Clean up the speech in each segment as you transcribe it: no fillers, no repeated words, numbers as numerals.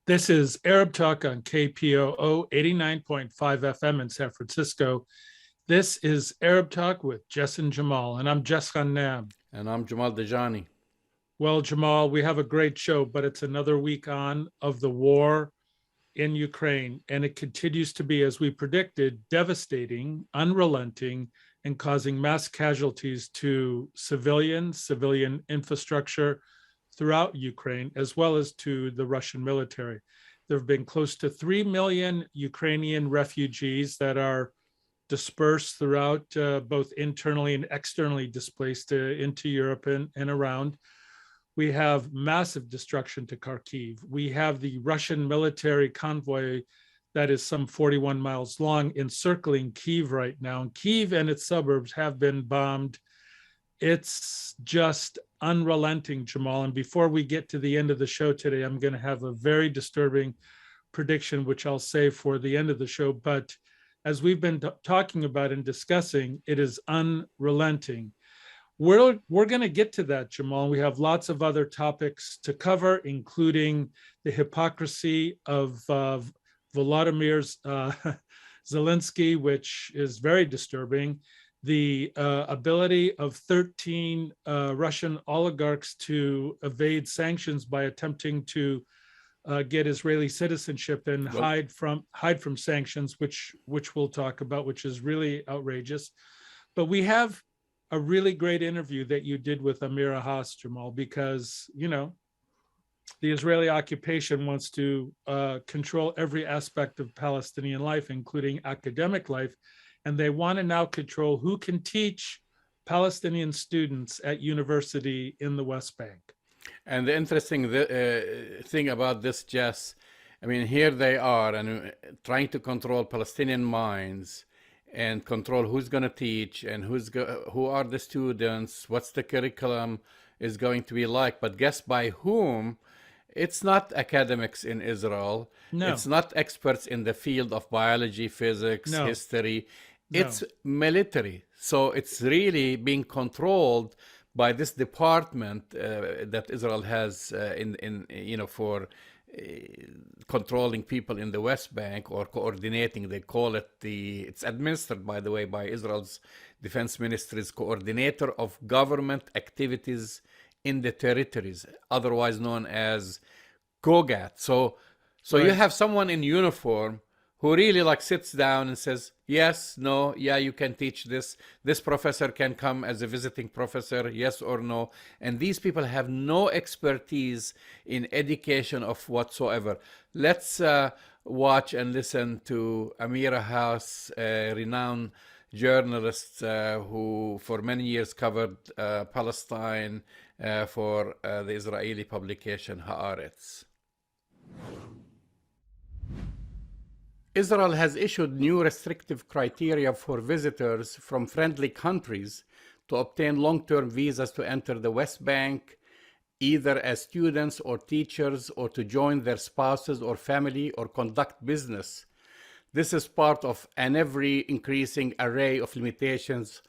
This is Arab Talk on KPOO 89.5 FM in San Francisco. This is Arab Talk with Jess and Jamal, and I'm Jess Ghannam. And I'm Jamal Dejani. Well, Jamal, we have a great show, but it's another week on of the war in Ukraine, and it continues to be, as we predicted, devastating, unrelenting, and causing mass casualties to civilian infrastructure throughout Ukraine, as well as to the Russian military. There have been close to 3 million Ukrainian refugees that are dispersed throughout both internally and externally displaced into Europe and around. We have massive destruction to Kharkiv. We have the Russian military convoy that is some 41 miles long encircling Kyiv right now. And Kyiv and its suburbs have been bombed. It's just unrelenting, Jamal. And before we get to the end of the show today, I'm going to have a very disturbing prediction, which I'll save for the end of the show. But as we've been talking about and discussing, it is unrelenting. We're going to get to that, Jamal. We have lots of other topics to cover, including the hypocrisy of Volodymyr Zelensky, which is very disturbing. The ability of 13 Russian oligarchs to evade sanctions by attempting to get Israeli citizenship and hide from sanctions, which we'll talk about, which is really outrageous. But we have a really great interview that you did with Amira Hass, Jamal, because, you know, the Israeli occupation wants to control every aspect of Palestinian life, including academic life. And they want to now control who can teach Palestinian students at university in the West Bank. And the interesting thing about this, Jess, I mean, here they are and trying to control Palestinian minds and control who's going to teach and who are the students, what's the curriculum is going to be like. But guess by whom? It's not academics in Israel. No. It's not experts in the field of biology, physics, history. It's military. So it's really being controlled by this department that Israel has for controlling people in the West Bank or coordinating. They call it it's administered, by the way, by Israel's defense ministry's coordinator of government activities in the territories, otherwise known as GOGAT. So right. You have someone in uniform who really sits down and says, yes, no, yeah, you can teach this. This professor can come as a visiting professor, yes or no. And these people have no expertise in education of whatsoever. Let's watch and listen to Amira Hass, a renowned journalist who for many years covered Palestine for the Israeli publication Haaretz. Israel has issued new restrictive criteria for visitors from friendly countries to obtain long-term visas to enter the West Bank, either as students or teachers, or to join their spouses or family or conduct business. This is part of an ever-increasing array of limitations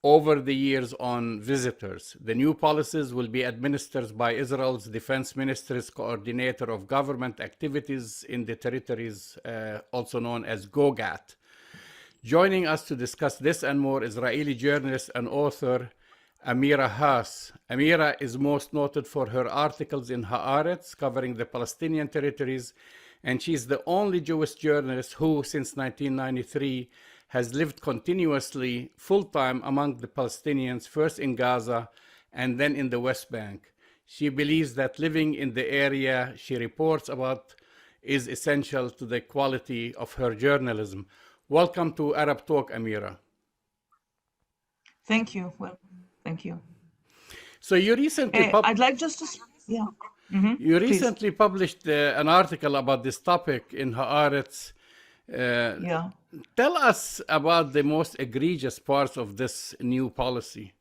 over the years on visitors. The new policies will be administered by Israel's defense ministry's coordinator of government activities in the territories, also known as GOGAT. Joining us to discuss this and more, Israeli journalist and author Amira Hass. Amira is most noted for her articles in Haaretz covering the Palestinian territories, and she's the only Jewish journalist who, since 1993, has lived continuously full-time among the Palestinians, first in Gaza and then in the West Bank. She believes that living in the area she reports about is essential to the quality of her journalism. Welcome to Arab Talk, Amira. Thank you. Well, thank you. So you recently I'd like just to, yeah. Mm-hmm. You recently published an article about this topic in Haaretz. Yeah. Tell us about the most egregious parts of this new policy.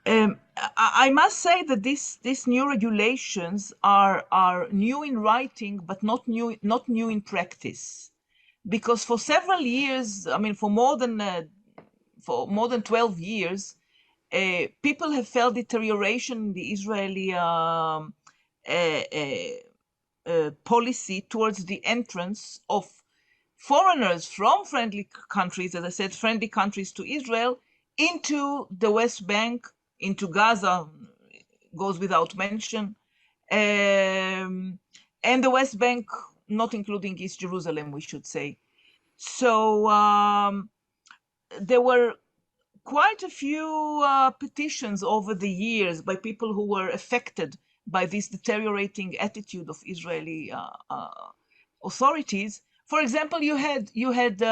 I must say that these new regulations are new in writing, but not new in practice, because for several years, I mean, for more than 12 years, people have felt deterioration in the Israeli policy towards the entrance of foreigners from friendly countries, as I said, friendly countries to Israel, into the West Bank, into Gaza, goes without mention, and the West Bank, not including East Jerusalem, we should say. So there were quite a few petitions over the years by people who were affected by this deteriorating attitude of Israeli authorities. For example, you had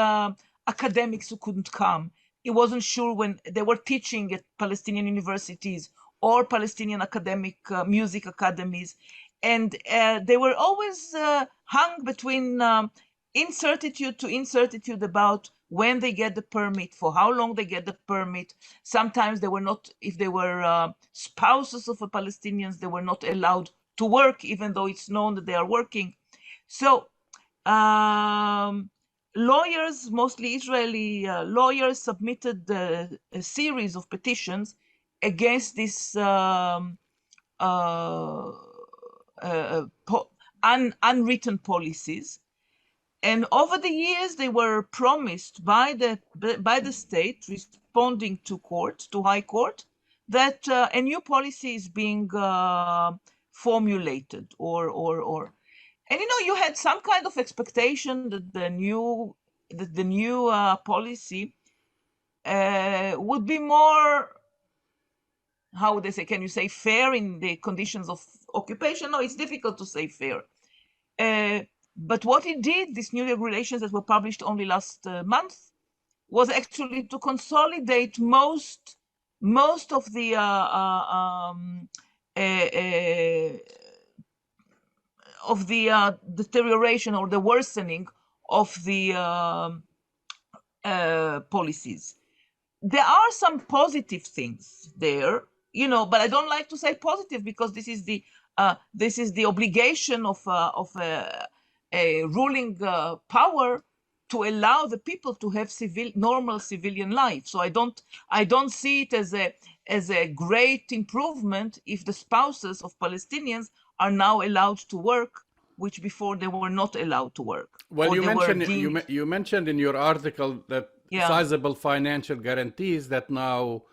academics who couldn't come. He wasn't sure when they were teaching at Palestinian universities or Palestinian academic music academies, and they were always hung between incertitude to incertitude about when they get the permit, for how long they get the permit. Sometimes they were not, if they were spouses of Palestinians, they were not allowed to work, even though it's known that they are working. So lawyers, mostly Israeli lawyers, submitted a series of petitions against this unwritten policies. And over the years, they were promised by the state, responding to high court, that a new policy is being formulated, and you had some kind of expectation that the new policy would be more, how would they say? Can you say fair in the conditions of occupation? No, it's difficult to say fair. But what it did, these new regulations that were published only last month, was actually to consolidate most of the deterioration or the worsening of the policies. There are some positive things there, but I don't like to say positive, because this is the obligation of a ruling power to allow the people to have normal civilian life. So I don't see it as a great improvement if the spouses of Palestinians are now allowed to work, which before they were not allowed to work. Well, you mentioned in your article that sizable financial guarantees that now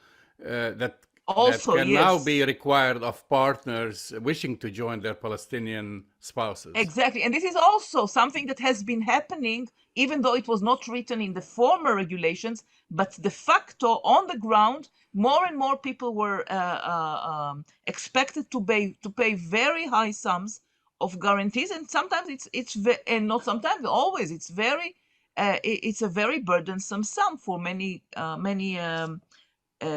now be required of partners wishing to join their Palestinian spouses. Exactly. And this is also something that has been happening, even though it was not written in the former regulations, but de facto on the ground, more and more people were expected to pay very high sums of guarantees. And sometimes and not sometimes, always, it's a very burdensome sum for many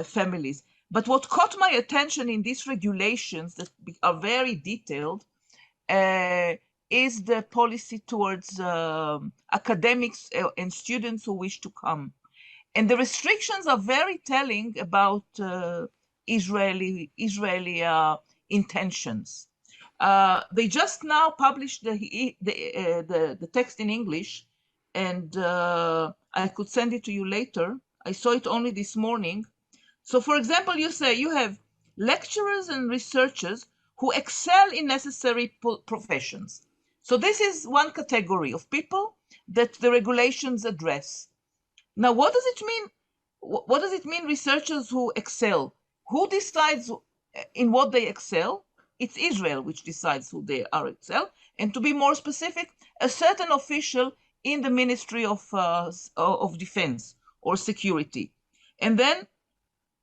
families. But what caught my attention in these regulations that are very detailed is the policy towards academics and students who wish to come. And the restrictions are very telling about Israeli intentions. They just now published the text in English, and I could send it to you later. I saw it only this morning. So, for example, you say you have lecturers and researchers who excel in necessary professions. So this is one category of people that the regulations address. Now, what does it mean? What does it mean, researchers who excel? Who decides in what they excel? It's Israel which decides who they are excel. And to be more specific, a certain official in the Ministry of Defense or Security. And then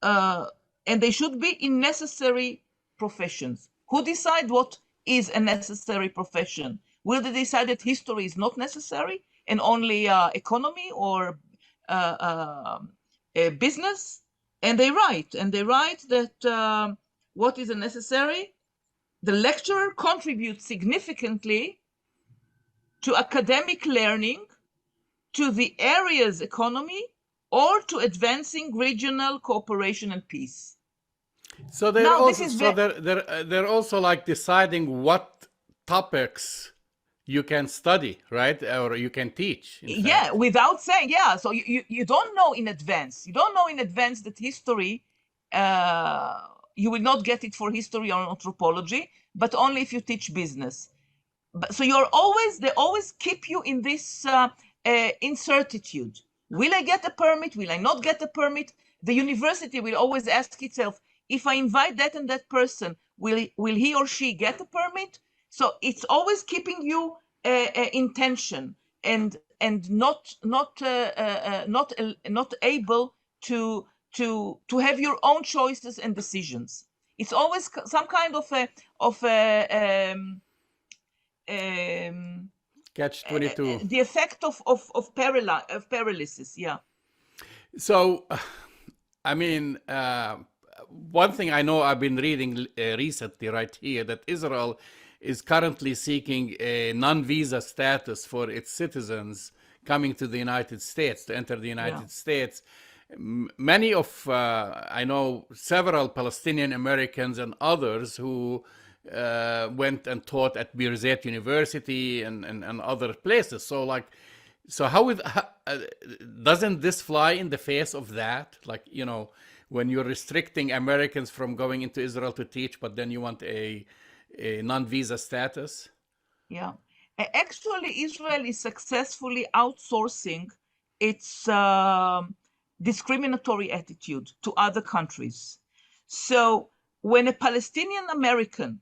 and they should be in necessary professions. Who decide what is a necessary profession? Will they decide that history is not necessary and only economy or business? And they write that what is a necessary? The lecturer contributes significantly to academic learning, to the area's economy, or to advancing regional cooperation and peace. So they're also like deciding what topics you can study, right? Or you can teach. Yeah, without saying, yeah. So you don't know in advance. You don't know in advance that history, you will not get it for history or anthropology, but only if you teach business. So they always keep you in this incertitude. Will I get a permit? Will I not get a permit? The university will always ask itself, if I invite that and that person, will he or she get a permit? So it's always keeping you in tension and not able to have your own choices and decisions. It's always some kind of Catch-22. The effect of paralysis. Yeah. So, I mean, one thing I know, I've been reading recently right here, that Israel is currently seeking a non-visa status for its citizens coming to the United States, to enter the United States. Many of, I know several Palestinian Americans and others who went and taught at Birzeit University and other places. So doesn't this fly in the face of that? Like, you know, when you're restricting Americans from going into Israel to teach, but then you want a non-visa status? Yeah. Actually, Israel is successfully outsourcing its discriminatory attitude to other countries. So when a Palestinian American,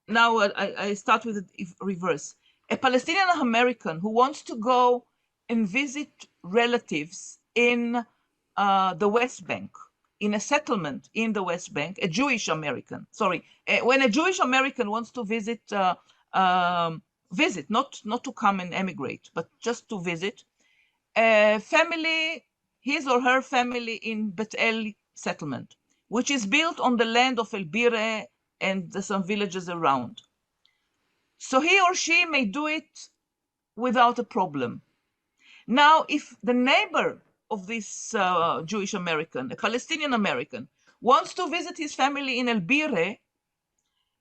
now I start with the reverse, a Palestinian American who wants to go and visit relatives in the West Bank, in a settlement in the West Bank, a Jewish American, when a Jewish American wants to visit, not to come and emigrate, but just to visit, his or her family in Bet El settlement, which is built on the land of El Bire and some villages around. So he or she may do it without a problem. Now, if the neighbor of this Jewish American, a Palestinian American, wants to visit his family in El Bire,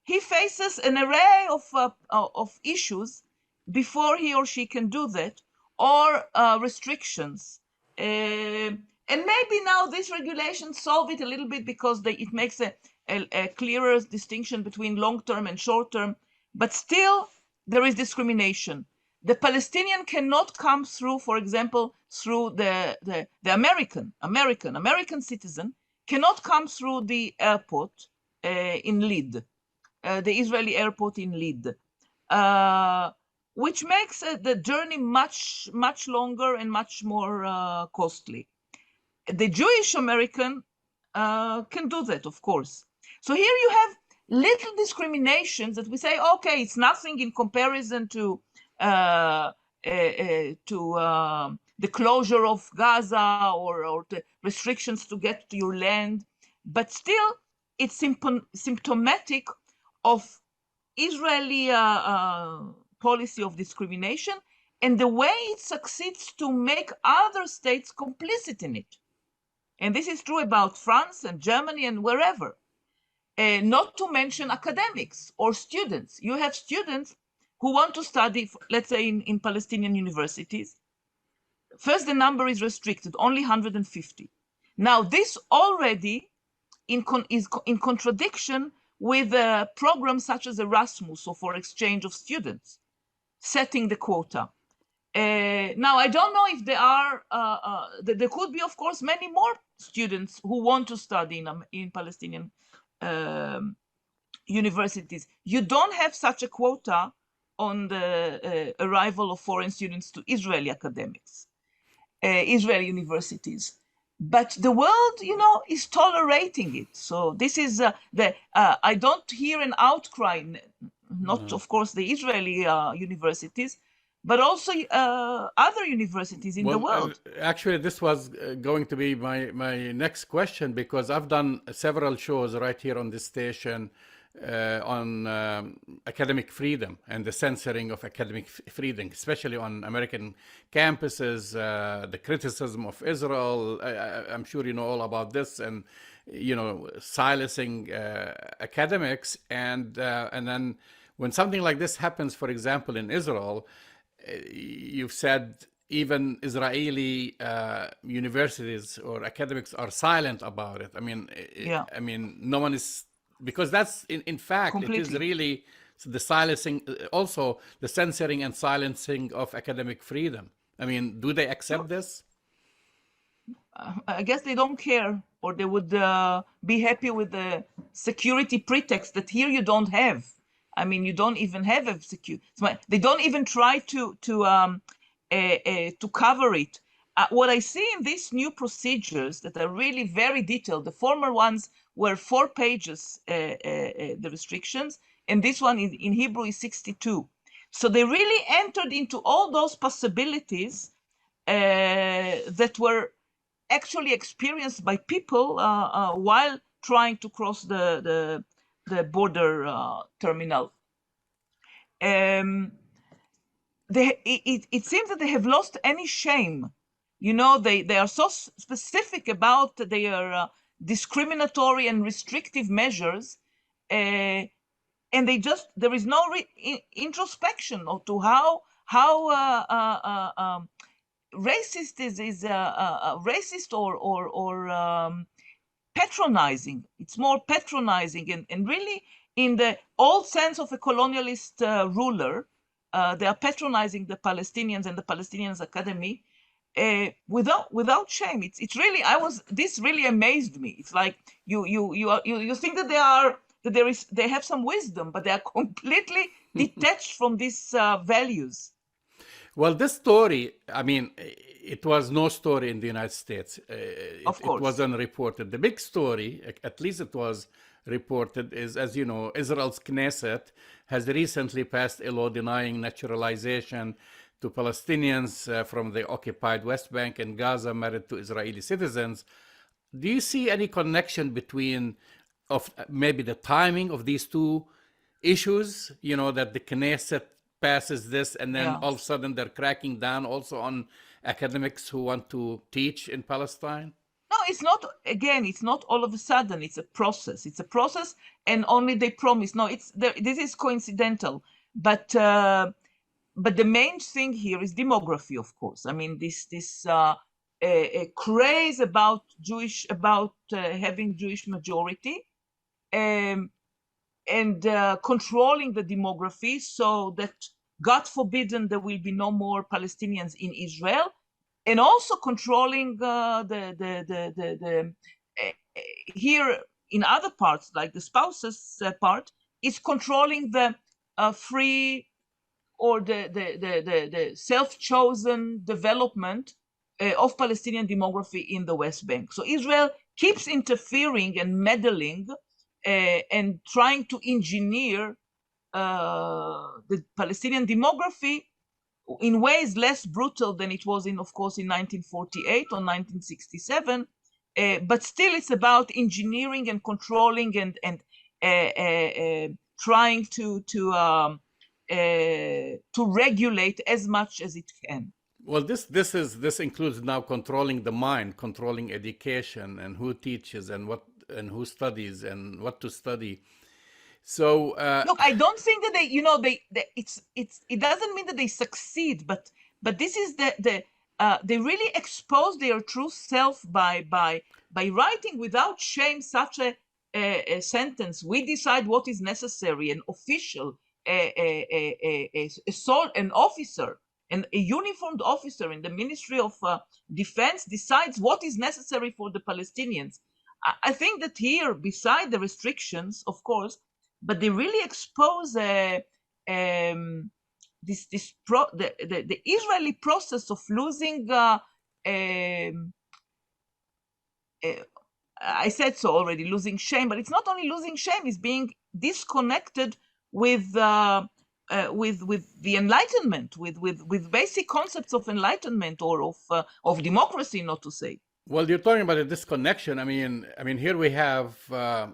he faces an array of issues before he or she can do that, or restrictions. And maybe now these regulations solve it a little bit because it makes a clearer distinction between long-term and short-term, but still there is discrimination. The Palestinian cannot come through, for example, through the American citizen cannot come through the airport in Lid, the Israeli airport in Lid, which makes the journey much longer and much more costly. The Jewish American can do that, of course. So here you have little discriminations that we say, okay, it's nothing in comparison to the closure of Gaza or the restrictions to get to your land, but still it's symptomatic of Israeli policy of discrimination and the way it succeeds to make other states complicit in it. And this is true about France and Germany and wherever. Not to mention academics or students. You have students who want to study, let's say, in Palestinian universities. First, the number is restricted, only 150. Now, this already is in contradiction with programs such as Erasmus or for exchange of students, setting the quota. Now, I don't know if there are, there could be, of course, many more students who want to study in Palestinian universities. You don't have such a quota on the arrival of foreign students to Israeli academics, Israeli universities. But the world, is tolerating it. So this is I don't hear an outcry, not of course the Israeli universities, but also other universities in the world. Actually, this was going to be my next question, because I've done several shows right here on this station on academic freedom and the censoring of academic freedom, especially on American campuses, the criticism of Israel. I'm sure you know all about this, and silencing academics, and then when something like this happens, for example, in Israel, you've said even Israeli universities or academics are silent about it. I mean, no one is, because that's in fact, completely. It is really the silencing, also the censoring and silencing of academic freedom. I mean, do they accept this? I guess they don't care, or they would be happy with the security pretext that here you don't have. I mean, you don't even have a security. They don't even try to cover it. What I see in these new procedures that are really very detailed, the former ones were 4 pages, the restrictions, and this one in Hebrew is 62. So they really entered into all those possibilities that were actually experienced by people while trying to cross the border terminal. It seems that they have lost any shame. You know, they are so specific about their discriminatory and restrictive measures, and there is no introspection to how racist is racist or patronizing. It's more patronizing, and really in the old sense of a colonialist ruler, they are patronizing the Palestinians and the Palestinians Academy without shame. It's really, this really amazed me. It's like you think that they have some wisdom, but they are completely detached from these values. Well, this story, I mean, it was no story in the United States. Of course. It was unreported. The big story, at least it was reported, is, as you know, Israel's Knesset has recently passed a law denying naturalization to Palestinians from the occupied West Bank and Gaza married to Israeli citizens. Do you see any connection between maybe the timing of these two issues, you know, that the Knesset passes this and then all of a sudden they're cracking down also on academics who want to teach in Palestine? No, it's not, again, it's not all of a sudden. It's a process. It's a process, and only they promise. No, this is coincidental. But the main thing here is demography, of course. I mean, this a craze about having Jewish majority, and controlling the demography so that, God forbidden, there will be no more Palestinians in Israel, and also controlling here in other parts, like the spouses part, is controlling the free or the self-chosen development of Palestinian demography in the West Bank. So Israel keeps interfering and meddling and trying to engineer the Palestinian demography in ways less brutal than it was of course, in 1948 or 1967. But still, it's about engineering and controlling and trying to regulate as much as it can. Well, this includes now controlling the mind, controlling education, and who teaches and who studies and what to study. So look, I don't think that it doesn't mean that they succeed, but this is they really expose their true self by writing without shame such a sentence. We decide what is necessary. An official, an officer, and a uniformed officer in the Ministry of Defense decides what is necessary for the Palestinians. I think that here, beside the restrictions, of course, but they really expose the Israeli process of losing. I said so already, losing shame, but it's not only losing shame; it's being disconnected with the Enlightenment, with basic concepts of enlightenment or of democracy, not to say. Well, you're talking about a disconnection. I mean, here we have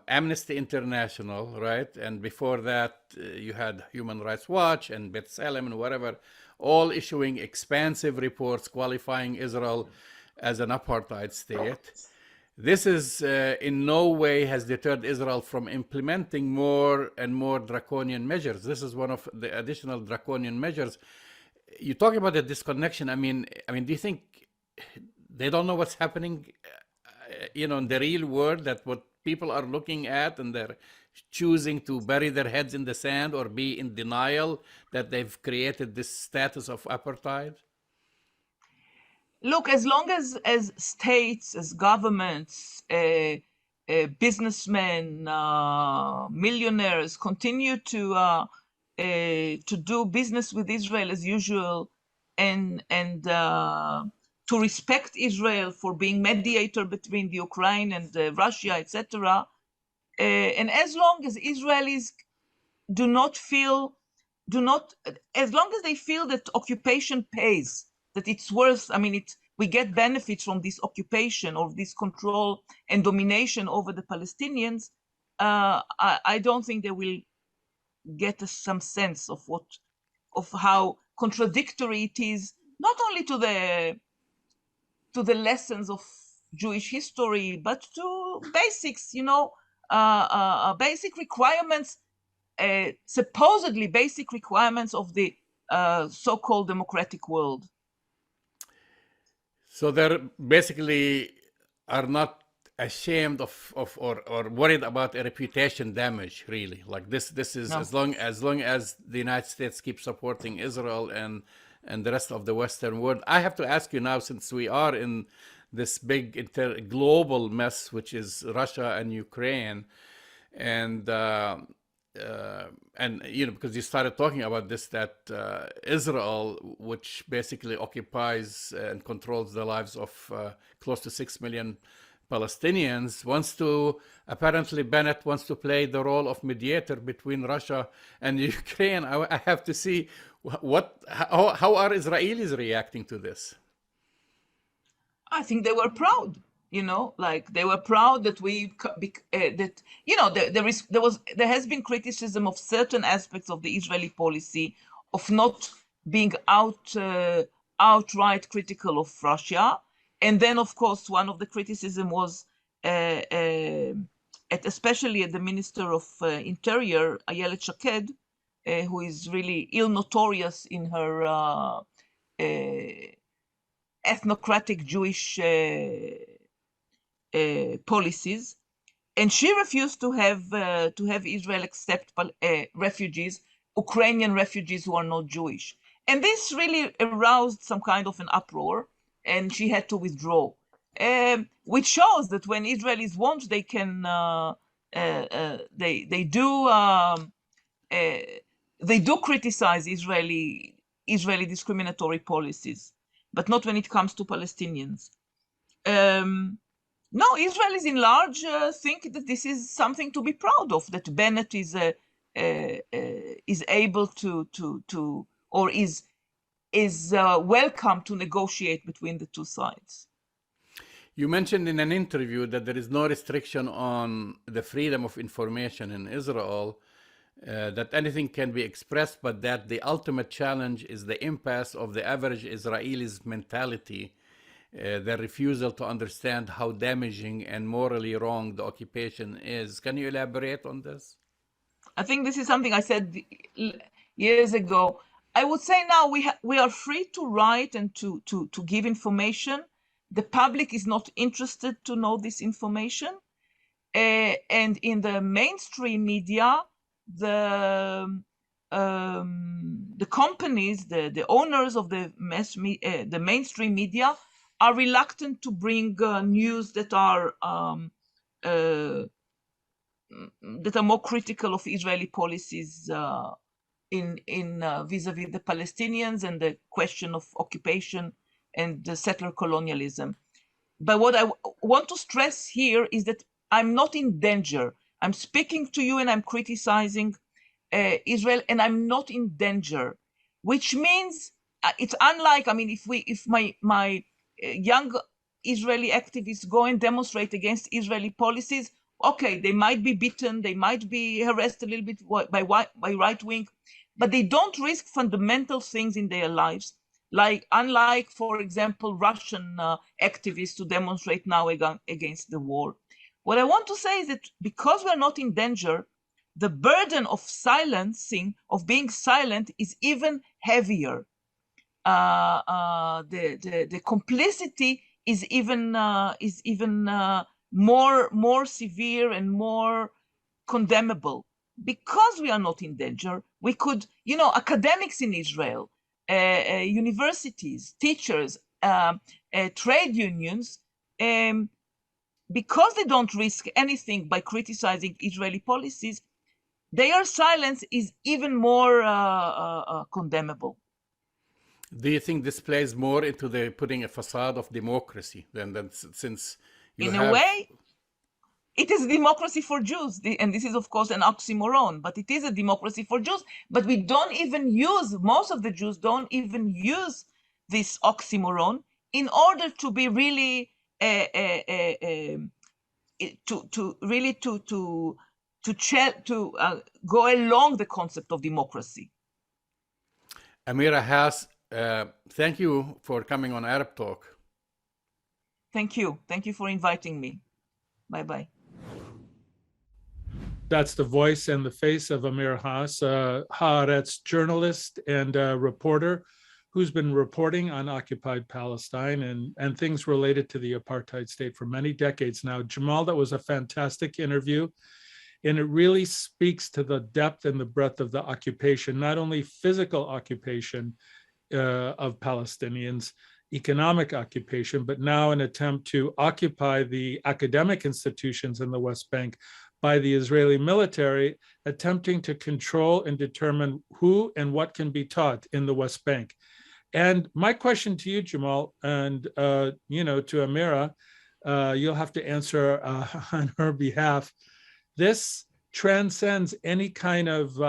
Amnesty International, right? And before that, you had Human Rights Watch and B'Tselem and whatever, all issuing expansive reports qualifying Israel as an apartheid state. This is in no way has deterred Israel from implementing more and more draconian measures. This is one of the additional draconian measures. You talk about the disconnection. I mean, do you think they don't know what's happening, in the real world, that what people are looking at and they're choosing to bury their heads in the sand or be in denial that they've created this status of apartheid? Look, as long as states, as governments, businessmen, millionaires continue to do business with Israel as usual, and to respect Israel for being mediator between the Ukraine and Russia, etc. And as long as Israelis as long as they feel that occupation pays, that it's worth, we get benefits from this occupation or this control and domination over the Palestinians, I don't think they will get some sense of how contradictory it is, not only to the lessons of Jewish history, but to basics, basic requirements, supposedly basic requirements of the so-called democratic world. So they basically are not ashamed of or worried about a reputation damage, really. Like this is No. as long as the United States keeps supporting Israel and the rest of the Western world. I have to ask you now, since we are in this big global mess, which is Russia and Ukraine, and because you started talking about this, that Israel, which basically occupies and controls the lives of close to 6 million Palestinians, apparently Bennett wants to play the role of mediator between Russia and Ukraine. I have to see how are Israelis reacting to this? I think they were proud, they were proud that there has been criticism of certain aspects of the Israeli policy of not being outright critical of Russia. And then, of course, one of the criticism was especially at the Minister of Interior, Ayelet Shaked, who is really notorious in her ethnocratic Jewish policies, and she refused to have Israel accept refugees, Ukrainian refugees who are not Jewish, and this really aroused some kind of an uproar, and she had to withdraw, which shows that when Israelis want, they can they do criticize Israeli discriminatory policies, but not when it comes to Palestinians. No, Israelis in large think that this is something to be proud of, that Bennett is able to or is welcome to negotiate between the two sides. You mentioned in an interview that there is no restriction on the freedom of information in Israel, that anything can be expressed, but that the ultimate challenge is the impasse of the average Israeli's mentality, their refusal to understand how damaging and morally wrong the occupation is. Can you elaborate on this? I think this is something I said years ago. I would say now we are free to write and to give information. The public is not interested to know this information. And in the mainstream media, the companies, the owners of the mainstream media are reluctant to bring news that are more critical of Israeli policies in vis-a-vis the Palestinians and the question of occupation and the settler colonialism. But what I want to stress here is that I'm not in danger. I'm speaking to you and I'm criticizing Israel, and I'm not in danger, which means it's unlike, if my young Israeli activists go and demonstrate against Israeli policies, okay, they might be beaten, they might be harassed a little bit by right wing, but they don't risk fundamental things in their lives, unlike, for example, Russian activists who demonstrate now against the war. What I want to say is that because we're not in danger, the burden of being silent, is even heavier. The complicity is even more severe and more condemnable. Because we are not in danger, we could, academics in Israel, universities, teachers, trade unions, because they don't risk anything by criticizing Israeli policies, their silence is even more condemnable. Do you think this plays more into the putting a facade of democracy than since you in have... a way, it is a democracy for Jews, and this is of course an oxymoron, but it is a democracy for Jews. But we don't even use, most of the Jews don't even use this oxymoron in order to be really go along the concept of democracy. Amira Hass, thank you for coming on Arab Talk. Thank you for inviting me. Bye-bye. That's the voice and the face of Amira Hass, Haaretz journalist and reporter who's been reporting on occupied Palestine and things related to the apartheid state for many decades now. Jamal, that was a fantastic interview, and it really speaks to the depth and the breadth of the occupation, not only physical occupation of Palestinians, economic occupation, but now an attempt to occupy the academic institutions in the West Bank by the Israeli military, attempting to control and determine who and what can be taught in the West Bank. And my question to you, Jamal, and to Amira, you'll have to answer on her behalf. This transcends any kind of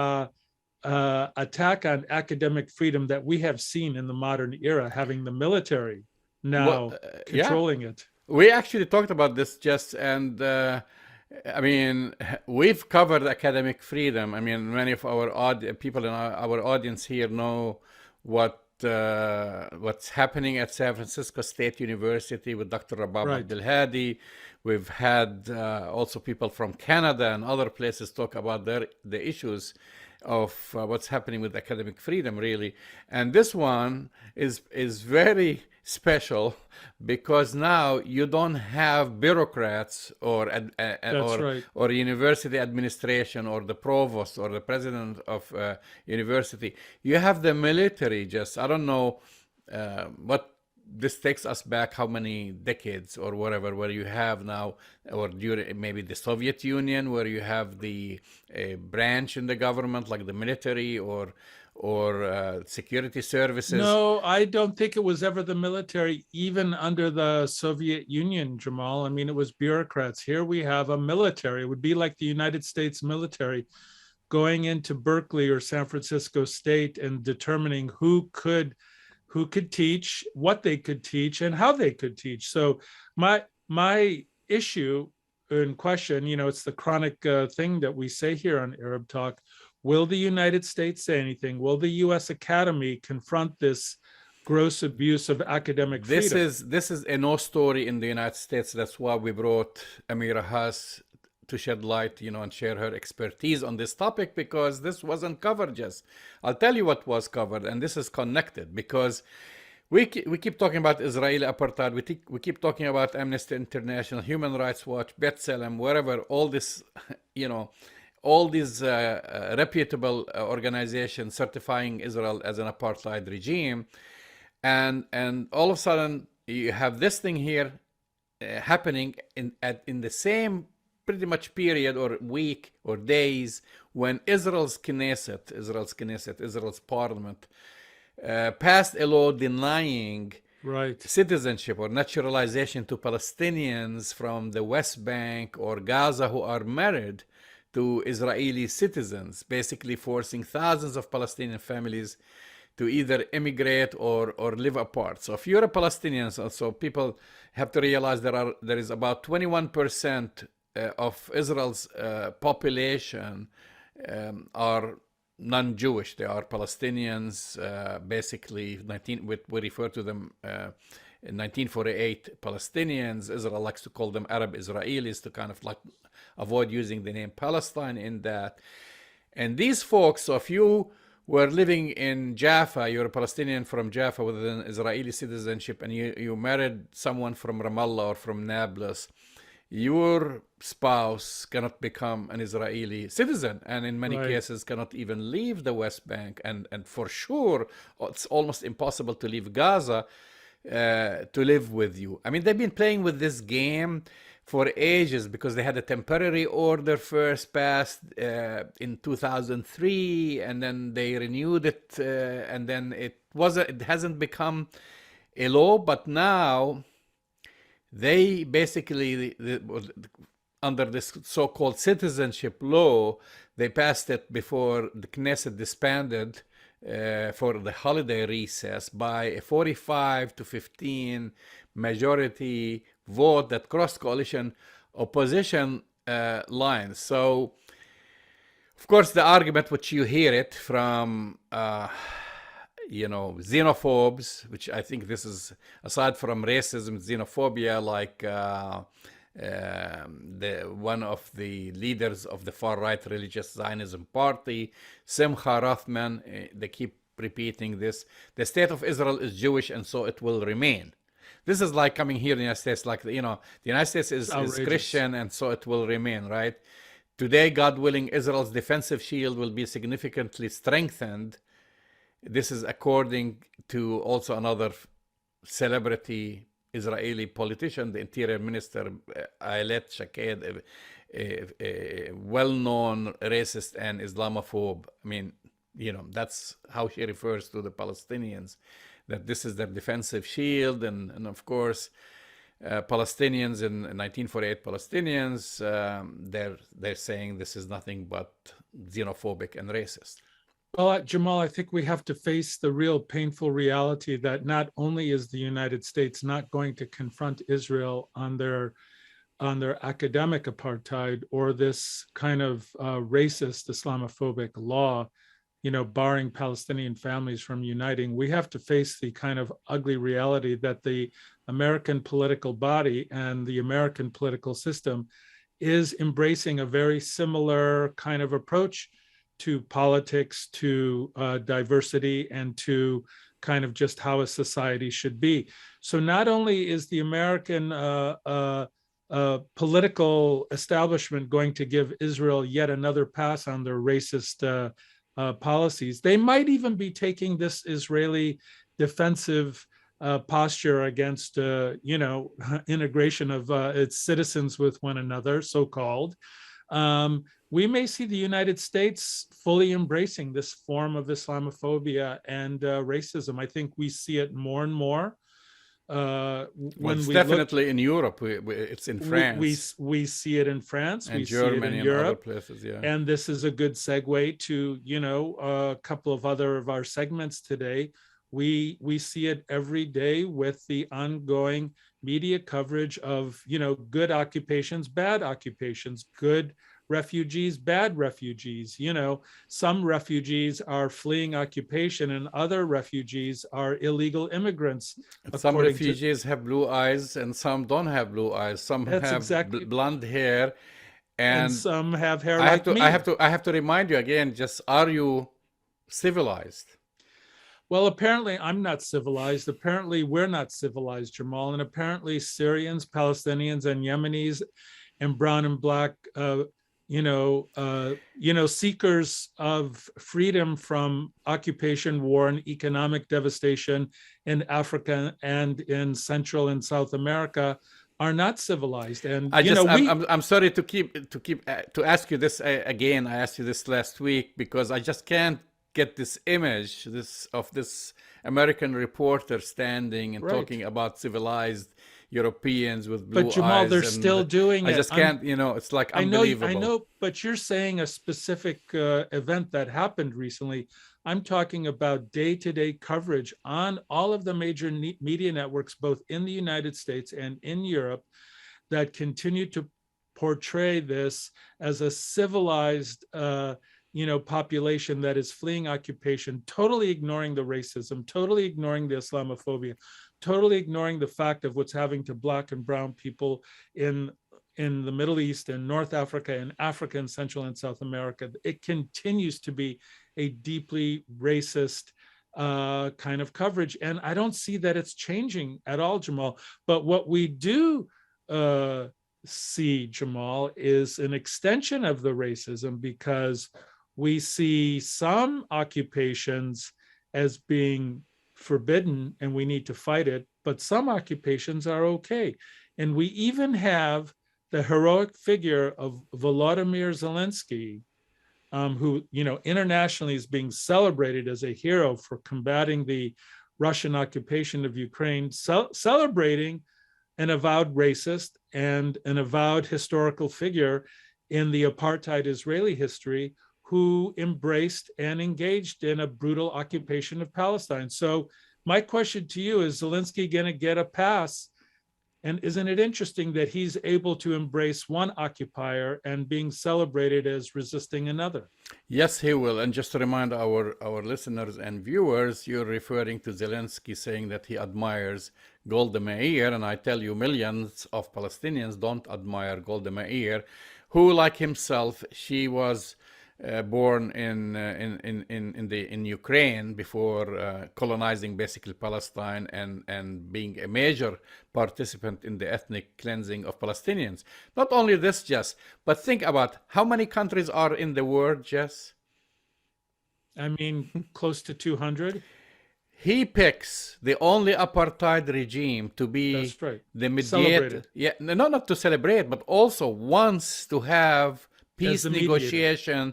attack on academic freedom that we have seen in the modern era, having the military now controlling it. We actually talked about this, Jess, and we've covered academic freedom. Many of our people in our audience here know what's happening at San Francisco State University with Dr. Rabab Abdelhadi. We've had also people from Canada and other places talk about the issues of what's happening with academic freedom, really. And this one is very special because now you don't have bureaucrats or university administration or the provost or the president of university. You have the military. Just I don't know what this takes us back, how many decades or whatever, where you have now, or during maybe the Soviet Union, where you have the branch in the government like the military or security services. No, I don't think it was ever the military, even under the Soviet Union, Jamal. It was bureaucrats. Here we have a military. It would be like the United States military going into Berkeley or San Francisco State and determining who could teach, what they could teach, and how they could teach. So my issue in question, it's the chronic thing that we say here on Arab Talk. Will the United States say anything? Will the U.S. Academy confront this gross abuse of academic freedom? This is a no story in the United States. That's why we brought Amira Hass to shed light, and share her expertise on this topic, because this wasn't covered, Jess. I'll tell you what was covered, and this is connected, because we keep talking about Israeli apartheid, we keep talking about Amnesty International, Human Rights Watch, B'Tselem, wherever, all this, all these reputable organizations certifying Israel as an apartheid regime, and all of a sudden you have this thing here happening in the same pretty much period or week or days when Israel's Knesset, Israel's parliament, passed a law denying citizenship or naturalization to Palestinians from the West Bank or Gaza who are married to Israeli citizens, basically forcing thousands of Palestinian families to either immigrate or live apart. So if you're a Palestinian, so people have to realize there is about 21% of Israel's population are non-Jewish. They are Palestinians, basically. We refer to them in 1948 Palestinians. Israel likes to call them Arab Israelis to kind of like avoid using the name Palestine in that. And these folks, so if you were living in Jaffa, you're a Palestinian from Jaffa with an Israeli citizenship, and you married someone from Ramallah or from Nablus, your spouse cannot become an Israeli citizen, and in many Right. cases cannot even leave the West Bank, and for sure it's almost impossible to leave Gaza to live with you. I mean, they've been playing with this game for ages because they had a temporary order first passed in 2003, and then they renewed it, and then it hasn't become a law, but now they basically, under this so-called citizenship law, they passed it before the Knesset disbanded for the holiday recess by a 45-15 majority vote that crossed coalition opposition lines. So, of course, the argument which you hear it from xenophobes, which I think this is, aside from racism, xenophobia, like one of the leaders of the far-right religious Zionism party, Simcha Rothman, they keep repeating this: the state of Israel is Jewish and so it will remain. This is like coming here in the United States, like, the United States is Christian and so it will remain, right? Today, God willing, Israel's defensive shield will be significantly strengthened. This is according to also another celebrity Israeli politician, the Interior Minister, Ayelet Shaked, a well-known racist and Islamophobe. I mean, that's how she refers to the Palestinians, that this is their defensive shield. And of course, Palestinians in 1948 Palestinians, they're saying this is nothing but xenophobic and racist. Well, Jamal, I think we have to face the real painful reality that not only is the United States not going to confront Israel on their academic apartheid or this kind of racist Islamophobic law, barring Palestinian families from uniting, we have to face the kind of ugly reality that the American political body and the American political system is embracing a very similar kind of approach to politics, to diversity, and to kind of just how a society should be. So not only is the American political establishment going to give Israel yet another pass on their racist policies, they might even be taking this Israeli defensive posture against, integration of its citizens with one another, so-called. We may see the United States fully embracing this form of Islamophobia and racism. I think we see it more and more. It's definitely in Europe. It's in France. We see it in France. And we Germany see it in and Europe. other places, yeah. And this is a good segue to, a couple of other of our segments today. We see it every day with the ongoing media coverage of, good occupations, bad occupations, good refugees, bad refugees. Some refugees are fleeing occupation and other refugees are illegal immigrants. Some refugees have blue eyes and some don't have blue eyes. Some have blonde hair and some have hair I like me. I have to remind you again, just, are you civilized? Well, apparently I'm not civilized. Apparently we're not civilized, Jamal. And apparently Syrians, Palestinians, and Yemenis and brown and black, seekers of freedom from occupation, war, and economic devastation in Africa and in Central and South America are not civilized. And I'm sorry to ask you this again. I asked you this last week because I just can't get this image of this American reporter standing and talking about civilized Europeans with blue eyes. But Jamal, they're still doing it. I just can't, it's like unbelievable. I know, but you're saying a specific event that happened recently. I'm talking about day-to-day coverage on all of the major media networks, both in the United States and in Europe, that continue to portray this as a civilized population that is fleeing occupation, totally ignoring the racism, totally ignoring the Islamophobia, totally ignoring the fact of what's happening to Black and brown people in the Middle East and North Africa and Africa and Central and South America. It continues to be a deeply racist kind of coverage. And I don't see that it's changing at all, Jamal. But what we do see, Jamal, is an extension of the racism, because we see some occupations as being forbidden and we need to fight it, but some occupations are okay. And we even have the heroic figure of Volodymyr Zelensky, who, internationally is being celebrated as a hero for combating the Russian occupation of Ukraine, celebrating an avowed racist and an avowed historical figure in the apartheid Israeli history, who embraced and engaged in a brutal occupation of Palestine. So my question to you is, Zelensky going to get a pass? And isn't it interesting that he's able to embrace one occupier and being celebrated as resisting another? Yes, he will. And just to remind our listeners and viewers, you're referring to Zelensky saying that he admires Golda Meir. And I tell you, millions of Palestinians don't admire Golda Meir, who, like himself, she was born in Ukraine before colonizing basically Palestine and being a major participant in the ethnic cleansing of Palestinians. Not only this, Jess, but think about how many countries are in the world, Jess? I mean, close to 200. He picks the only apartheid regime to be That's right. the mediator. Yeah, no, not to celebrate, but also wants to have peace negotiation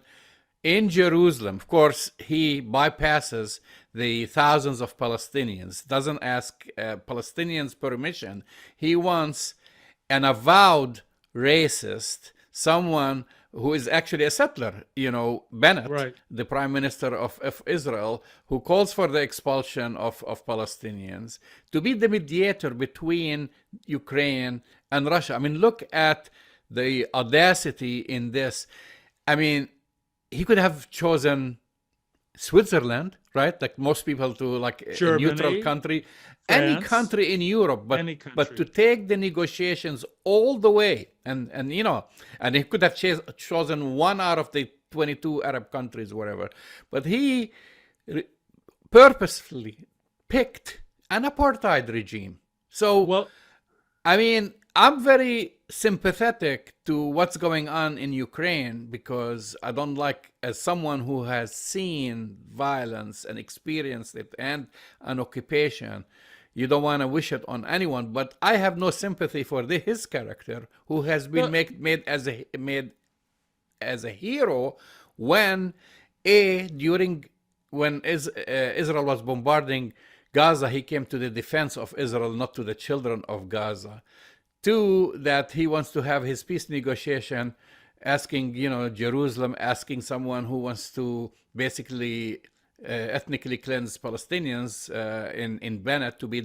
in Jerusalem. Of course, he bypasses the thousands of Palestinians, doesn't ask Palestinians permission. He wants an avowed racist, someone who is actually a settler, Bennett, right, the prime minister of Israel, who calls for the expulsion of Palestinians, to be the mediator between Ukraine and Russia. I mean, look at the audacity in this. I mean, he could have chosen Switzerland, right? Like most people to, like Germany, a neutral country, France, any country in Europe, but to take the negotiations all the way, and he could have chosen one out of the 22 Arab countries, whatever. But he purposefully picked an apartheid regime. So, well, I mean, I'm very sympathetic to what's going on in Ukraine, because I don't like, as someone who has seen violence and experienced it and an occupation, you don't want to wish it on anyone. But I have no sympathy for his character, who has been made as a hero when Israel was bombarding Gaza, he came to the defense of Israel, not to the children of Gaza. Two, that he wants to have his peace negotiation, asking, Jerusalem, asking someone who wants to basically ethnically cleanse Palestinians in Bennett to be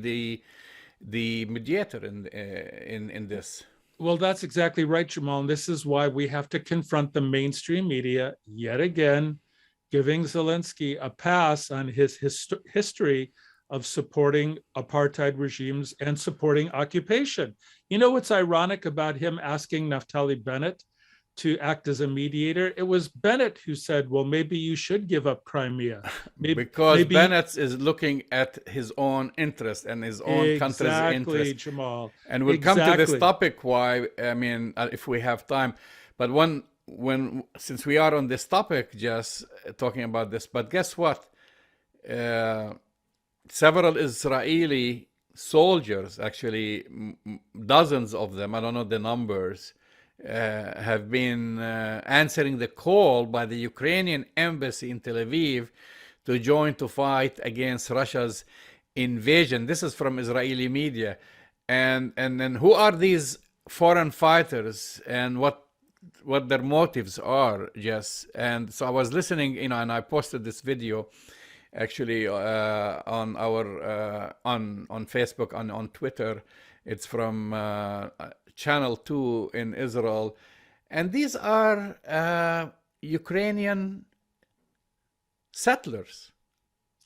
the mediator in this. Well, that's exactly right, Jamal. And this is why we have to confront the mainstream media yet again, giving Zelensky a pass on his history of supporting apartheid regimes and supporting occupation. You know what's ironic about him asking Naftali Bennett to act as a mediator? It was Bennett who said, well, maybe you should give up Crimea. Because Bennett is looking at his own interest and his own country's interest. Exactly, Jamal. And we'll come to this topic, why, I mean, if we have time. But since we are on this topic, just talking about this, but guess what? Several Israeli soldiers, actually dozens of them, I don't know the numbers, have been answering the call by the Ukrainian embassy in Tel Aviv to join to fight against Russia's invasion. This is from Israeli media. And then who are these foreign fighters and what their motives are, Jess? And so I was listening, and I posted this video actually on our on Facebook, on Twitter. It's from Channel 2 in Israel, and these are Ukrainian settlers.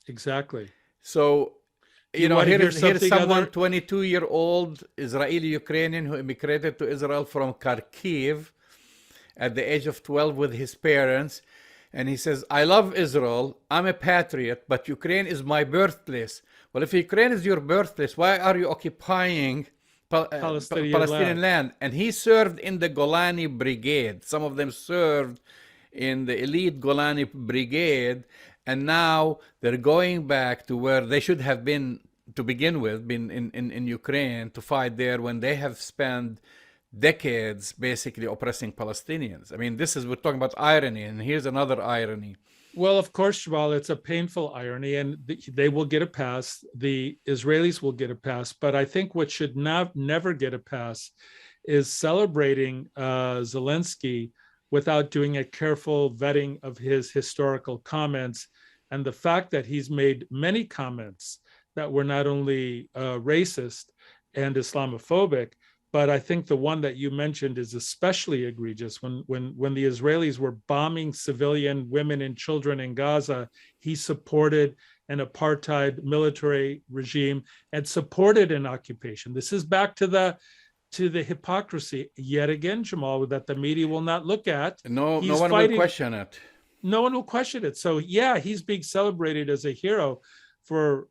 Exactly. So here's someone 22-year-old Israeli Ukrainian who immigrated to Israel from Kharkiv at the age of 12 with his parents. And he says, I love Israel, I'm a patriot, but Ukraine is my birthplace. Well, if Ukraine is your birthplace, why are you occupying Palestinian land. And he served in the Golani Brigade. Some of them served in the elite Golani Brigade, and now they're going back to where they should have been to begin with, been in Ukraine to fight there, when they have spent decades basically oppressing Palestinians. I mean, we're talking about irony, and here's another irony. Well, of course, Jamal, it's a painful irony, and they will get a pass. The Israelis will get a pass. But I think what should never get a pass is celebrating Zelensky without doing a careful vetting of his historical comments. And the fact that he's made many comments that were not only racist and Islamophobic, but I think the one that you mentioned is especially egregious. When the Israelis were bombing civilian women and children in Gaza, he supported an apartheid military regime and supported an occupation. This is back to the hypocrisy yet again, Jamal, that the media will not look at. No one will question it. No one will question it. So yeah, he's being celebrated as a hero for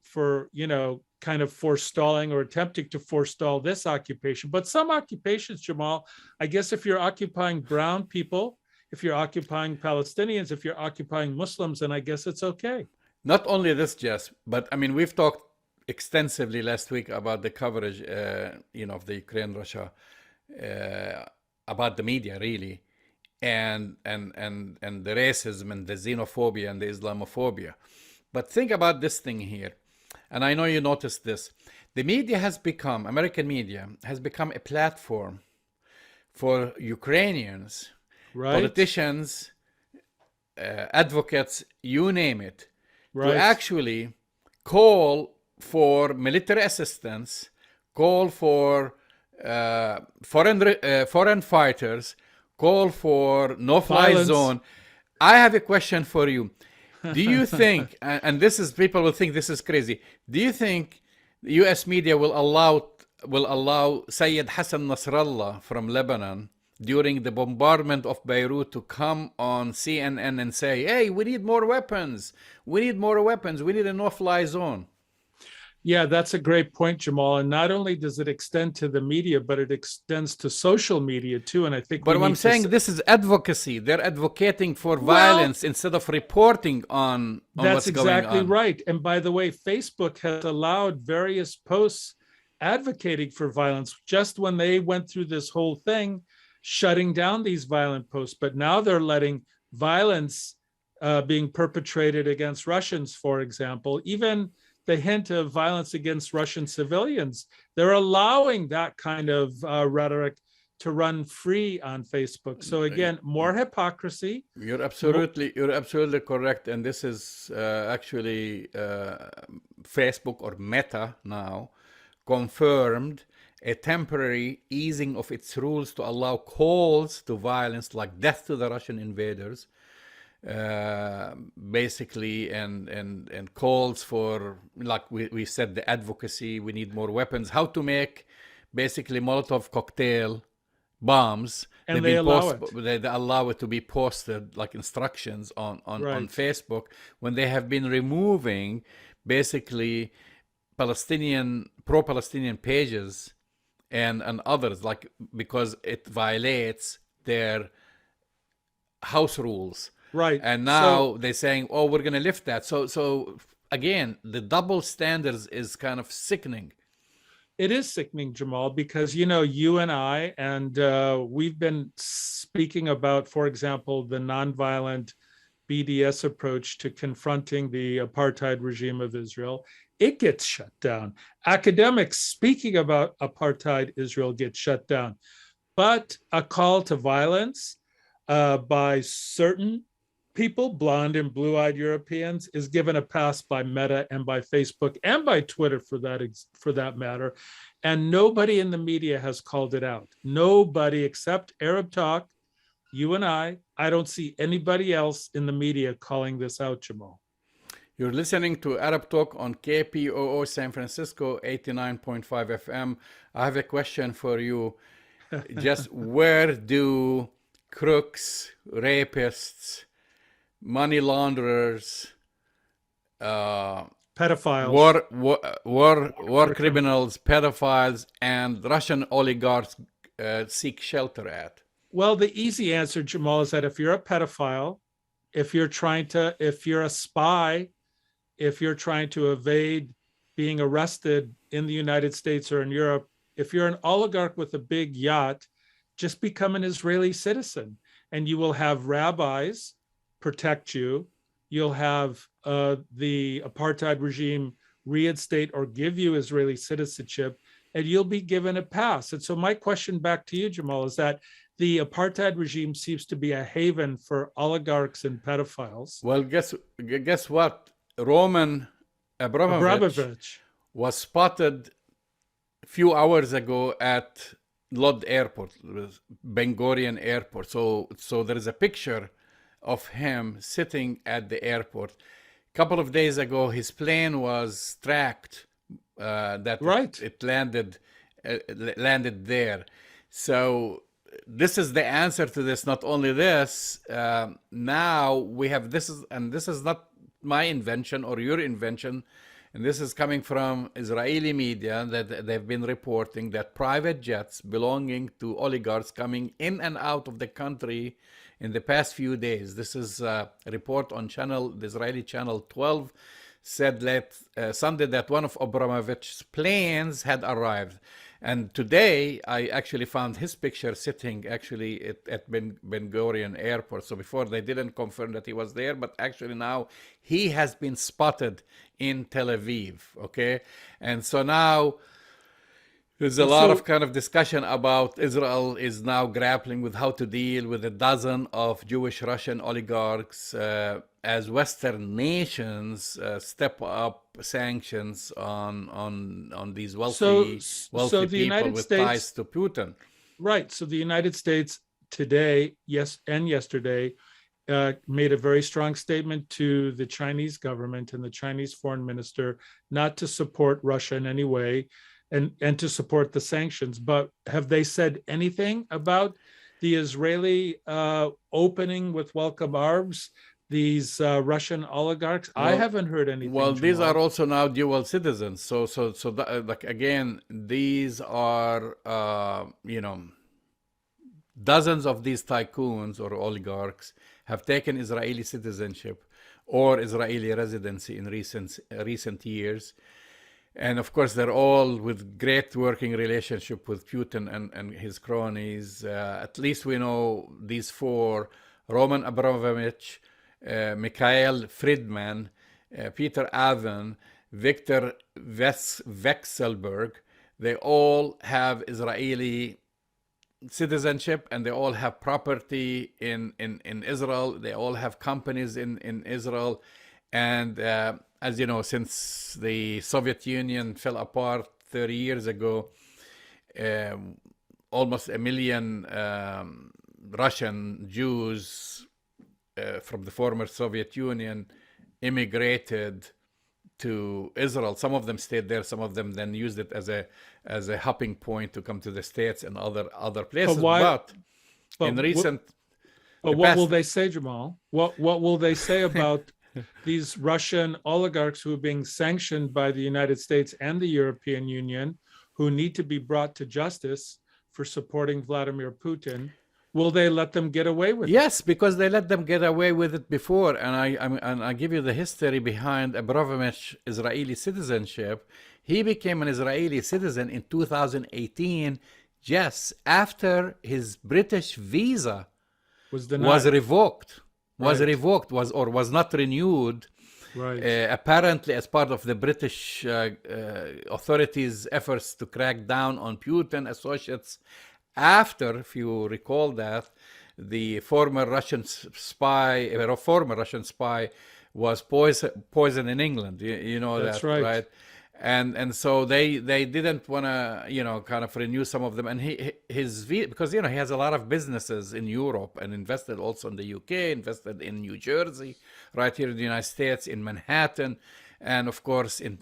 kind of forestalling or attempting to forestall this occupation. But some occupations, Jamal, I guess if you're occupying brown people, if you're occupying Palestinians, if you're occupying Muslims, then I guess it's okay. Not only this, Jess, but I mean, we've talked extensively last week about the coverage, of the Ukraine-Russia, about the media, really, and the racism and the xenophobia and the Islamophobia. But think about this thing here, and I know you noticed this. The media American media has become a platform for Ukrainians, right, politicians, advocates, you name it, right, to actually call for military assistance, call for foreign fighters, call for no-fly zone. I have a question for you. Do you think, and people will think this is crazy, do you think the U.S. media will allow Sayyid Hassan Nasrallah from Lebanon during the bombardment of Beirut to come on CNN and say, hey, we need more weapons, we need a no-fly zone? Yeah, that's a great point, Jamal. And not only does it extend to the media, but it extends to social media too. And I think, but I'm saying this is advocacy. They're advocating for violence instead of reporting on what's going on. That's exactly right. And by the way, Facebook has allowed various posts advocating for violence just when they went through this whole thing, shutting down these violent posts. But now they're letting violence being perpetrated against Russians, for example, even the hint of violence against Russian civilians. They're allowing that kind of rhetoric to run free on Facebook. So again, more hypocrisy. You're absolutely correct. And this is actually Facebook, or Meta now, confirmed a temporary easing of its rules to allow calls to violence like death to the Russian invaders, basically, and calls for, like we said, the advocacy. We need more weapons, how to make basically Molotov cocktail bombs, and they allow it to be posted like instructions on right, Facebook, when they have been removing basically pro-Palestinian pages and others, like, because it violates their house rules. Right. And now they're saying, oh, we're going to lift that. So again, the double standards is kind of sickening. It is sickening, Jamal, because, you and I, and we've been speaking about, for example, the nonviolent BDS approach to confronting the apartheid regime of Israel. It gets shut down. Academics speaking about apartheid Israel gets shut down. But a call to violence by certain people, blonde and blue-eyed Europeans, is given a pass by Meta and by Facebook and by Twitter, for that matter. And nobody in the media has called it out. Nobody except Arab Talk, you and I don't see anybody else in the media calling this out, Jamal. You're listening to Arab Talk on KPOO San Francisco, 89.5 FM. I have a question for you. Just where do crooks, rapists, money launderers, pedophiles. war criminals, pedophiles, and Russian oligarchs seek shelter at? Well, the easy answer, Jamal, is that if you're a pedophile, if you're a spy, if you're trying to evade being arrested in the United States or in Europe, if you're an oligarch with a big yacht, just become an Israeli citizen, and you will have rabbis protect you. You'll have the apartheid regime reinstate or give you Israeli citizenship, and you'll be given a pass. And so my question back to you, Jamal, is that the apartheid regime seems to be a haven for oligarchs and pedophiles. Well, guess what? Roman Abramovich was spotted a few hours ago at Lod Airport, Ben Gurion Airport. So there is a picture of him sitting at the airport. A couple of days ago, his plane was tracked. It landed there. So this is the answer to this. Not only this, now we have this is not my invention or your invention, and this is coming from Israeli media that they've been reporting that private jets belonging to oligarchs coming in and out of the country in the past few days. This is a report on the Israeli channel 12, said Sunday that one of Abramovich's planes had arrived. And today, I actually found his picture sitting actually at Ben Gurion Airport. So before, they didn't confirm that he was there, but actually now he has been spotted in Tel Aviv, okay? And so now there's a lot of kind of discussion about Israel is now grappling with how to deal with a dozen of Jewish Russian oligarchs as Western nations step up sanctions on these wealthy people with ties to Putin. Right. So the United States today, yesterday, made a very strong statement to the Chinese government and the Chinese foreign minister not to support Russia in any way and to support the sanctions. But have they said anything about the Israeli opening with welcome arms these Russian oligarchs? Well, I haven't heard anything. Well, these are also now dual citizens. So like again, these are dozens of these tycoons or oligarchs have taken Israeli citizenship or Israeli residency in recent years. And of course, they're all with great working relationship with Putin and his cronies. At least we know these four: Roman Abramovich, Mikhail Friedman, Peter Avin, Victor Vekselberg. They all have Israeli citizenship, and they all have property in Israel. They all have companies in Israel. And as you know, since the Soviet Union fell apart 30 years ago, almost 1 million Russian Jews from the former Soviet Union immigrated to Israel. Some of them stayed there. Some of them then used it as a hopping point to come to the States and other places. But what will they say, Jamal? What will they say about these Russian oligarchs who are being sanctioned by the United States and the European Union, who need to be brought to justice for supporting Vladimir Putin? Will they let them get away with it? Yes, because they let them get away with it before. And I give you the history behind Abramovich's Israeli citizenship. He became an Israeli citizen in 2018, just after his British visa was revoked. Was not renewed, apparently as part of the British authorities' efforts to crack down on Putin associates. After, if you recall that, the former Russian spy was poisoned in England. You know that, right? And so they didn't want to kind of renew some of them, and because he has a lot of businesses in Europe and invested also in the UK, invested in New Jersey, right here in the United States, in Manhattan, and of course in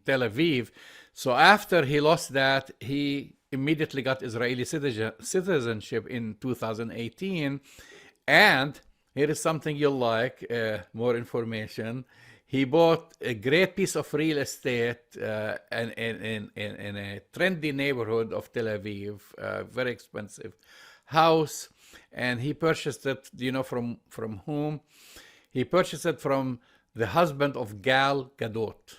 Tel Aviv. So after he lost that, he immediately got Israeli citizenship in 2018, and here is something you'll like, more information. He bought a great piece of real estate in a trendy neighborhood of Tel Aviv, very expensive house, and he purchased it. Do you know from whom? He purchased it from the husband of Gal Gadot.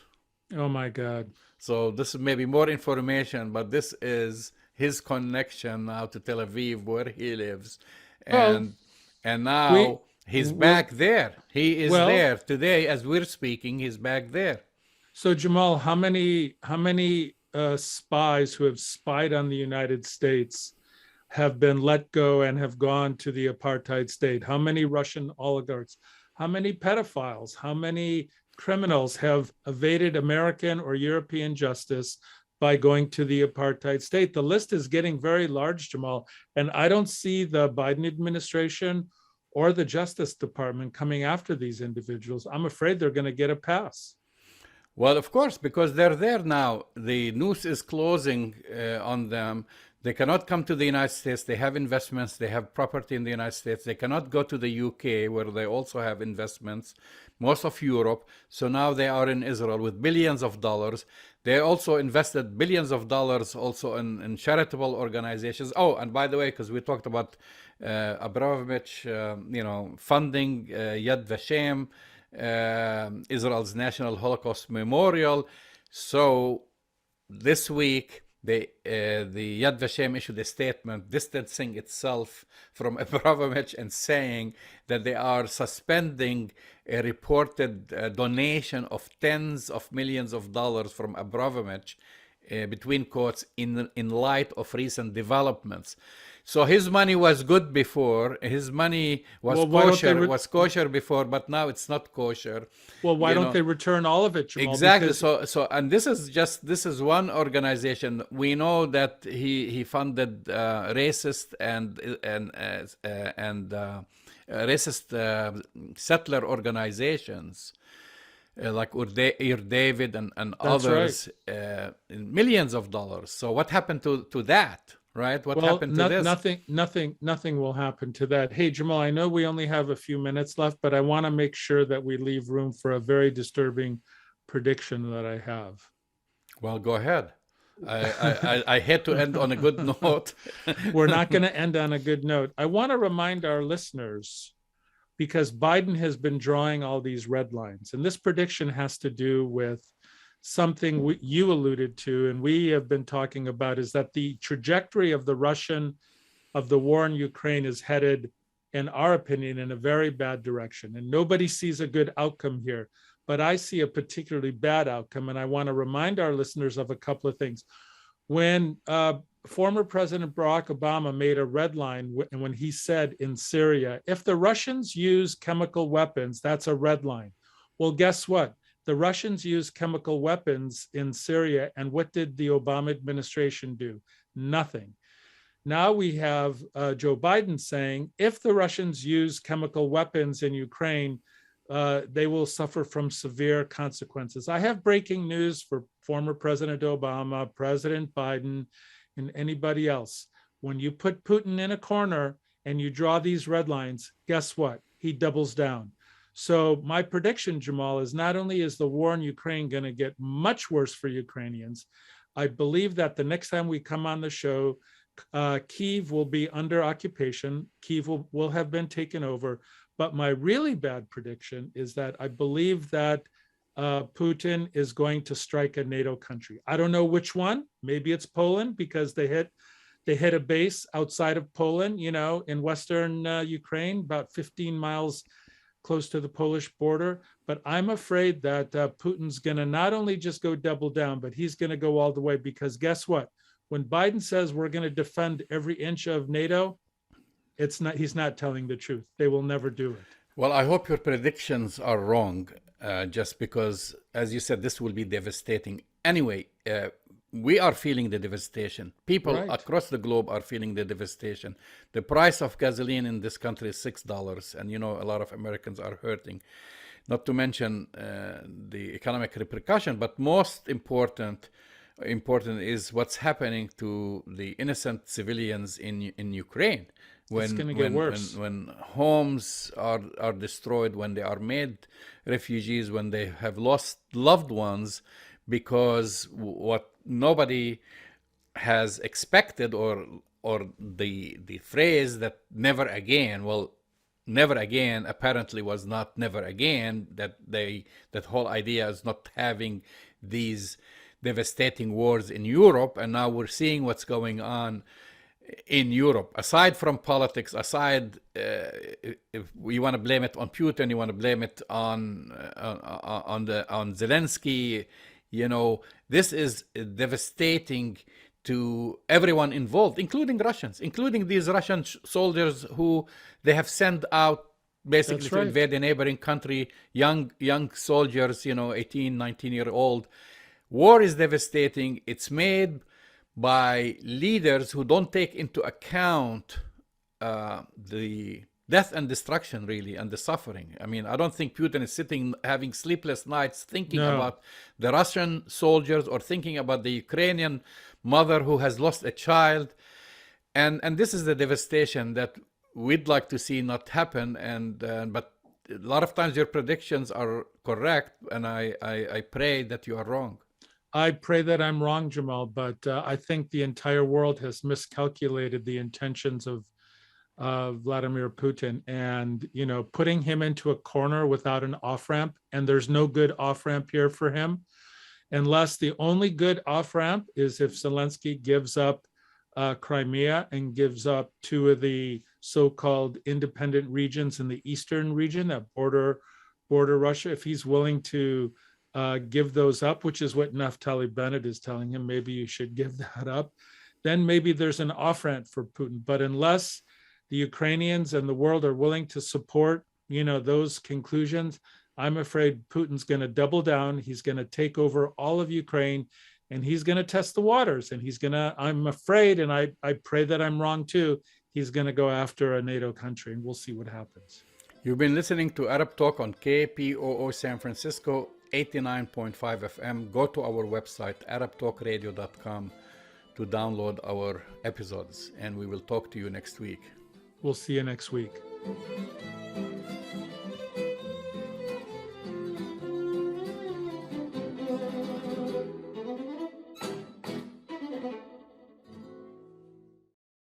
Oh my God. So this is maybe more information, but this is his connection now to Tel Aviv, where he lives, and now he's back there. He is there today as we're speaking. He's back there. So Jamal, how many spies who have spied on the United States have been let go and have gone to the apartheid state? How many Russian oligarchs? How many pedophiles? How many criminals have evaded American or European justice by going to the apartheid state? The list is getting very large, Jamal, and I don't see the Biden administration or the Justice Department coming after these individuals. I'm afraid they're going to get a pass. Well, of course, because they're there now. The noose is closing on them. They cannot come to the United States. They have investments. They have property in the United States. They cannot go to the UK, where they also have investments, most of Europe. So now they are in Israel with billions of dollars. They also invested billions of dollars also in charitable organizations. Oh, and by the way, because we talked about Abramovich, funding Yad Vashem, Israel's National Holocaust Memorial. So this week, the Yad Vashem issued a statement distancing itself from Abramovich and saying that they are suspending a reported donation of tens of millions of dollars from Abramovich, between quotes, in light of recent developments. So his money was good before. His money was kosher before, but now it's not kosher. Well, why don't they return all of it, Jamal? Exactly. So, and this is one organization. We know that he funded racist and racist settler organizations like Ir David and others, right. Millions of dollars. So what happened to that? Right? What happened to this? Nothing will happen to that. Hey, Jamal, I know we only have a few minutes left, but I want to make sure that we leave room for a very disturbing prediction that I have. Well, go ahead. I hate to end on a good note. We're not going to end on a good note. I want to remind our listeners, because Biden has been drawing all these red lines, and this prediction has to do with something you alluded to and we have been talking about, is that the trajectory of the war in Ukraine is headed, in our opinion, in a very bad direction. And nobody sees a good outcome here, but I see a particularly bad outcome. And I want to remind our listeners of a couple of things. When former President Barack Obama made a red line, when he said in Syria, if the Russians use chemical weapons, that's a red line. Well, guess what? The Russians used chemical weapons in Syria, and what did the Obama administration do? Nothing. Now we have Joe Biden saying, if the Russians use chemical weapons in Ukraine, they will suffer from severe consequences. I have breaking news for former President Obama, President Biden, and anybody else. When you put Putin in a corner and you draw these red lines, guess what? He doubles down. So my prediction, Jamal, is not only is the war in Ukraine going to get much worse for Ukrainians, I believe that the next time we come on the show, Kyiv will be under occupation. Kyiv will have been taken over. But my really bad prediction is that I believe that Putin is going to strike a NATO country. I don't know which one. Maybe it's Poland, because they hit a base outside of Poland, in western Ukraine, about 15 miles close to the Polish border. But I'm afraid that Putin's going to not only just go double down, but he's going to go all the way, because guess what? When Biden says we're going to defend every inch of NATO, he's not telling the truth. They will never do it. Well, I hope your predictions are wrong, just because, as you said, this will be devastating. Anyway, we are feeling the devastation. People across the globe are feeling the devastation. The price of gasoline in this country is $6, and a lot of Americans are hurting. Not to mention the economic repercussion, but most important is what's happening to the innocent civilians in Ukraine. It's going to get worse. When homes are destroyed, when they are made refugees, when they have lost loved ones, because what nobody has expected, or the phrase that never again, well, never again apparently was not never again, that whole idea is not having these devastating wars in Europe. And now we're seeing what's going on in Europe. Aside from politics, aside, if you want to blame it on Putin, you want to blame it on Zelensky, this is devastating to everyone involved, including Russians, including these Russian soldiers who they have sent out basically to invade a neighboring country, young soldiers, 18, 19-year-old. War is devastating. It's made by leaders who don't take into account the death and destruction, really, and the suffering. I mean, I don't think Putin is sitting having sleepless nights thinking about the Russian soldiers or thinking about the Ukrainian mother who has lost a child. And this is the devastation that we'd like to see not happen. But a lot of times your predictions are correct, and I pray that you are wrong. I pray that I'm wrong, Jamal, but I think the entire world has miscalculated the intentions of Vladimir Putin, and putting him into a corner without an off-ramp, and there's no good off-ramp here for him, unless the only good off-ramp is if Zelensky gives up Crimea and gives up two of the so-called independent regions in the eastern region that border Russia. If he's willing to give those up, which is what Naftali Bennett is telling him, maybe you should give that up, then maybe there's an off-ramp for Putin. But unless the Ukrainians and the world are willing to support, those conclusions, I'm afraid Putin's going to double down. He's going to take over all of Ukraine, and he's going to test the waters. And I'm afraid, and I pray that I'm wrong too, he's going to go after a NATO country, and we'll see what happens. You've been listening to Arab Talk on KPOO San Francisco, 89.5 FM. Go to our website, arabtalkradio.com, to download our episodes, and we will talk to you next week. We'll see you next week.